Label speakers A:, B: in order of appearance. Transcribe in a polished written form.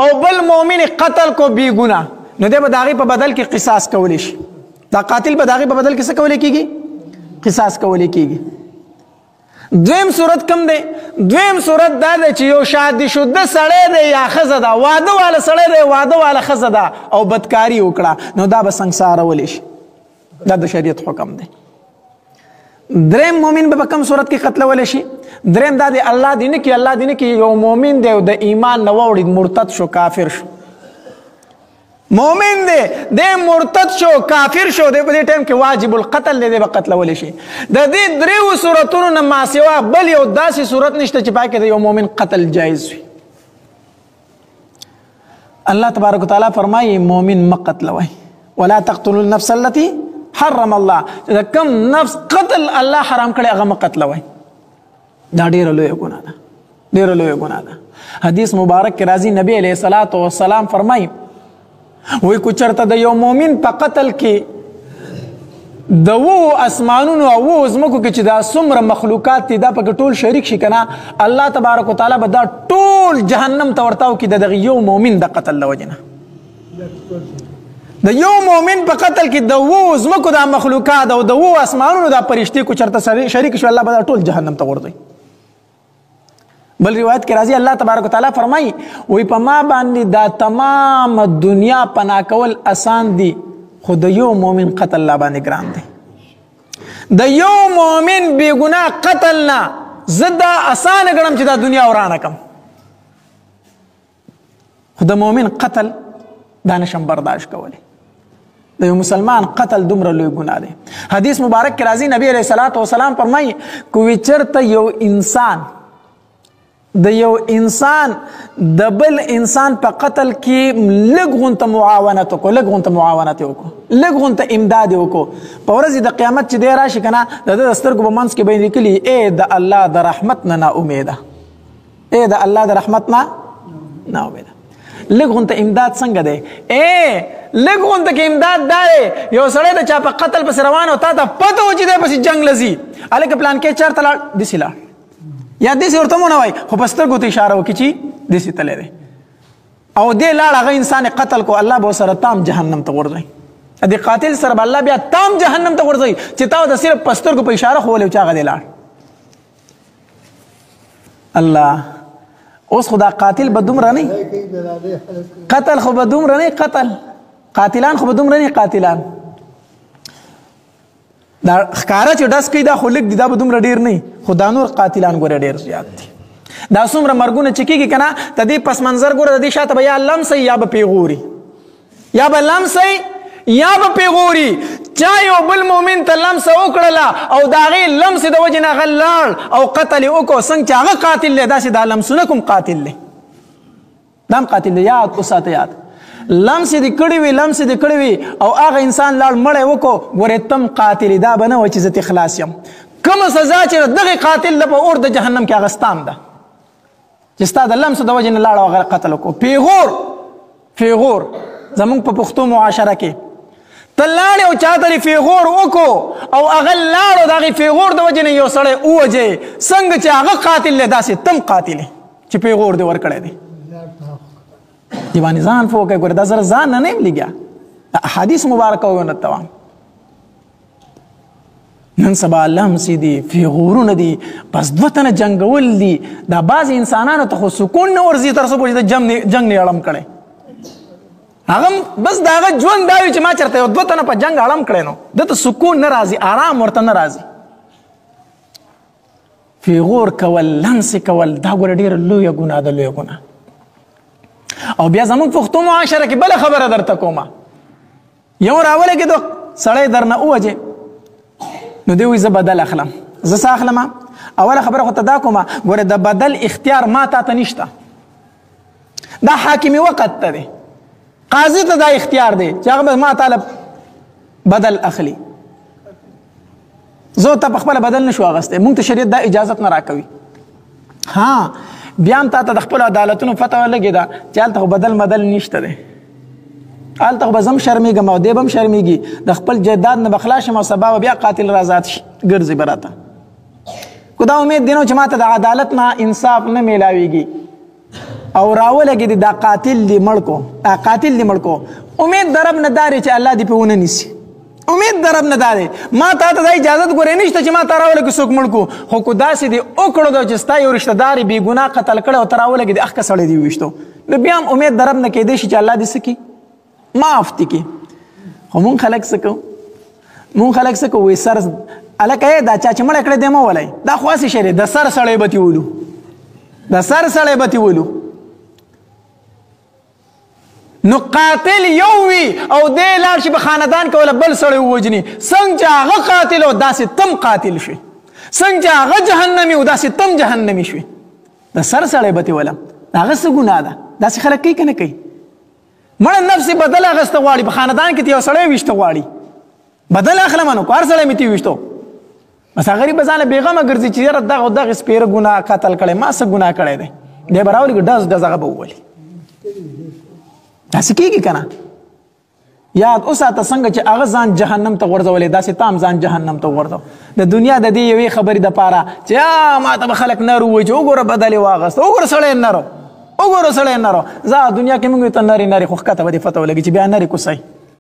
A: او بل مؤمن قتل کو بی ګناه نو دی به د هغې په بدل کې قصاص کولی شي. دا قاتل به د هغې په بدل کې څه کولی کېږي؟ قصاص کولی کېږي. دویم صورت کم دی؟ دویم صورت دا دی چې یو شادي شده سړی دی یا ښځه ده، واده واله سړی دی واده واله ښځه ده او بدکاري وکړه نو دا به سنګسارولی شي. دا د شریعت حکم دی. دریم مؤمن به په کوم صورت کې قتلولی شي؟ دریم دا دی الله دې نه کړي الله دې نه کړي یو مؤمن دی او د ایمان نه واوړېد مرتد شو کافر شو. مؤمن دی دی مرتد شو کافر شو دی په دې ټایم کې واجب القتل دی به قتلولی شي. د دې دریو صورتونو نه ماسوا بل یو داسې صورت نشته چې پای کې د یو مؤمن قتل جایز وي. الله تبارک وتعالی فرمایي مؤمن مه قتلوئ ولا تقتلوا النفس التي حرم الله. د کوم نفس قتل الله حرام کړی هغه مه قتلوئ. دا ډیره لویه ګناه ده، ډیره لویه ګناه ده. حدیث مبارک کې راځي نبی علیه الصلاة والسلام فرمایي وی کو چرته د یو مؤمن په قتل کې د وو اسمانونو او وو ځمکو کې چې دا څومره مخلوقات دي دا پکې ټول شریک شي که نه الله تبارک وتعالی به دا ټول جهنم ته ورتاو کړي د دغه یو مؤمن د قتل له وجې نه. د یو مؤمن په قتل کې د وو ځمکو دا مخلوقات او د وو اسمانونو دا فرشتې کو چرته شریک شو الله به دا ټول جهنم ته ورځي. بل روایت کې راځي الله تبارک وتعالی فرمایي وی په ما باندې دا تمام دنیا پناه کول آسان دي خو د یو مؤمن قتل الله باندې ګران دی. د یو مؤمن بې ګناه قتل نه زه دا اسانه ګڼم چې دا دنیا ورانه کم، خو د مؤمن قتل دا نشم برداشت کولی. د یو مسلمان قتل دومره لوی ګناه دی. حدیث مبارک کې راځي نبی علیه الصلاة والسلام فرمایي کوی چرته یو انسان د یو انسان د بل انسان په قتل کې لږ غونته معاونت وکړو، لږ غونته معاونت یې وکړو، لږ غونته امداد یې وکړو، په ورځې د قیامت چې دی راشي که نه د ده د سترګو په منځ کې به یې لیکلي ای د الله د رحمت نه ناامیده، ای د الله د رحمت نه ناامیده. لږ غونته امداد څنګه دی؟ لږ غونته کې امداد دا دی یو سړی د چا په قتل پسې روان او تا ته پته و چې دی پسې جنګ له ځي هلکه پلانکې چېرته لاړ داسې لاړ یا داسې ورته مو نه وایي خو په سترګو ته اشاره وکړي چې داسې تللی دی او دې لاړ هغه انسان یې قتل کو الله به ورسره تام جهنم ته غورځوي. د قاتل سره به الله بیا تام جهنم ته غورځوي چې تا ورته صرف په سترګو په اشاره خو ولې چې هغه دې لاړ. الله اوس خو دا قاتل به دومره نه قتل خو به دومره نه قاتلان خو به دومره نه قاتلان دا ښکاره چې ډس کوي دا خو لږ دي دا به دومره ډېر نه خو دا نور قاتلان ګوره ډېر زیات دي. دا څومره مرګونه چې کېږي که نه د دې پس منظر ګوره د دې شاته به یا لمسی یا به پیغوري یا به لمسی یا به پیغوري. چا یو بل مؤمن ته لمسه وکړله او د هغې لمسې د وجې نه هغه لاړ او قتل یې وکړو څنګه چې هغه قاتل دی داسې دا لمسونه کوم قاتل دی دا هم قاتل دی. یاد وساته یاد لمسې دې کړې وي لمسې دې کړې وي او هغه انسان لاړ مړی وکړو ګورې تم قاتل دا به نه وایي چې زه ترې خلاص یم. کومه سزا چې دغه قاتل د په اور د جهنم کې هغه ستام ده چې ستا د لمسو د وجې نه لاړ او هغه قتل وکړو. پیغور زمونږ په پښتو معاشره کې ته لاړې او چا ته پیغور وکړو او هغه لاړ او د هغې پیغور د وجې نه یو سړی ووجې څنګه چې هغه قاتل دی داسې تم قاتل چې پیغور دې ورکړی دی. دې باندې ځان پوه کوي ګوره دا زره ځان نه یم لګیا حدیث مبارکه وونه توام نن سبا لمسې دي پیغورونه دي بس دوه تنه جنګول دي. دا بعضې انسانانو ته خو سکون نه ورځي تر څو پورې د جنګ نه اړم کړی هغه بس د هغه ژوند دا وي چې ما چېرته یو دوه تنه په جنګ اړم کړی نو ده ته سکون نه راځي آرام ورته نه راځي. پیغور کول لمسې کول دا ګوره ډېره لویه ګناه ده لویه ګناه. او بیا زمونږ پښتو معاشره کې بله خبره درته کومه یو راولګېدو سړی درنه ووجې نو دی وایي زه بدل اخلم. زه څه اخلم؟ اوله خبره خو ته دا کومه ګوره د بدل اختیار ما تا ته نشته دا حاکمي وقت ته دی قاضي ته دا اختیار دی چې هغه به ما تعالی بدل اخلي. زه ته په خپله بدل نشو اخیستی مونږ ته شریعت دا اجازت نه راکوي. ها بیا هم تا ته د خپلو عدالتونو پته ولګېده چې هلته خو بدل مدل نشته دی هلته خو به زه هم شرمېږم او دی به هم شرمېږي د خپل جایداد نه به خلاص شم او سبا به بیا قاتل رازاد شي ګرځي به راته. خو دا امید دی نو چې ما ته د عدالت نه انصاف نه میلاویږي او راولګي دا قاتل دی مړ کو امید درب نه داري چې الله دې په ونه نیسي امید درب نه داري ما ته ته اجازه ګورې نشته چې ما ته راولګي څوک مړ کو خو کو داسې دی او کړو چې ستا یو رشتہ داري بې ګناه قتل کړو او تراولګي د اخ کسړې دی وشتو نو بیا هم امید درب نه کېدې شي چې الله دې سکی معاف تکي خو مونږ خلک سکو وې سر الکه دا چا چې مړ کړې دمو ولای دا خواسي شری د سر سړې بتی ولو نو قاتل یو وي او دې لاړ شي په خاندان کې ولا بل سړی ووجني څنګه چې هغه قاتل او داسې تم قاتل شي څنګه چې هغه جهنمي او داسې تم جهنمي شي د سر سړی بتی ولا هغه څه ګناه ده داسې خلک کوي کنه کوي مړ نفس بدل اغسته غواړي په خاندان کې یو سړی وشته غواړي بدل اخلم نو کار سړی میتی وشتو بس هغه بزانه بیغمه ګرځي چې دغه سپیره ګناه قتل کړي ما څه ګناه کړي دی دې براولي ډز هغه به وولي داسې کېږي که نه یاد وساته څنګه چې هغه ځان جهنم ته غورځولی داسې تام ځان جهنم ته غورځو د دنیا د دې یوې خبرې دپاره چې ما ته به خلک نر ووایي چې وګوره بدل یې واغسته وګوره سړی نرو زه دنیا کې موږ ته نري خو ښکته به دې فتح ولګي چې بیا نري کوسئ